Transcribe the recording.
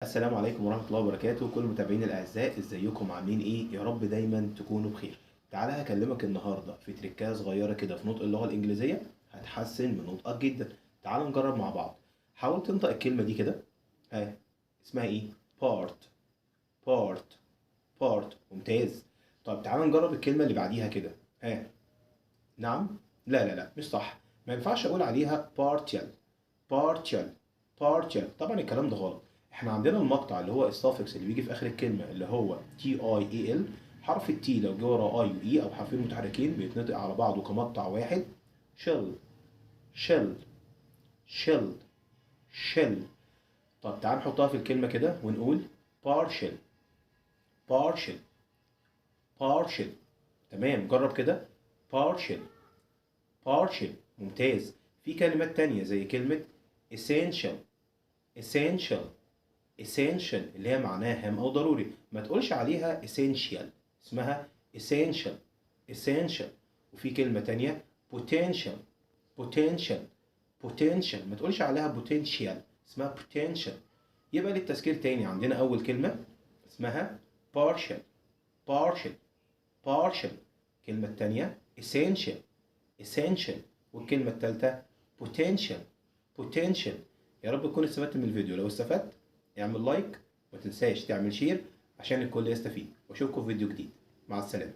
السلام عليكم ورحمة الله وبركاته. كل متابعينا الأعزاء، ازيكم عاملين ايه؟ يا رب دايما تكونوا بخير. تعالى هكلمك النهاردة في تريكاية صغيرة كده في نطق اللغة الإنجليزية هتحسن من نطقك جدا. تعالى نجرب مع بعض. حاول تنطق الكلمة دي كده. ها، اسمها ايه؟ part. part. part. ممتاز. طب تعالى نجرب الكلمة اللي بعديها كده. ها. نعم. لا مش صح. ما ينفعش اقول عليها partial. partial. partial. طبعا الكلام ده غلط. احنا عندنا المقطع اللي هو السافكس اللي بيجي في اخر الكلمه اللي هو تي اي اي ال. حرف التي لو جه وراه اي واي او حرفين متحركين بيتنطق على بعضه كمقطع واحد. شل. شل. شل. شل. طب تعال نحطها في الكلمه كده ونقول partial. partial. partial. تمام، جرب كده. partial. partial. ممتاز. في كلمات تانية زي كلمة essential. essential. essential اللي هي معناها هام أو ضروري. ما تقولش عليها essential، اسمها essential. essential. وفي كلمة تانية potential. potential. potential. ما تقولش عليها potential، اسمها potential. يبقى للتذكير تاني عندنا أول كلمة اسمها partial. partial. partial. الكلمة التانية essential. essential. والكلمة التالتة potential. potential. يا رب تكون استفدت من الفيديو. لو استفدت اعمل لايك، ما تنساش تعمل شير عشان الكل يستفيد، واشوفكم في فيديو جديد. مع السلامة.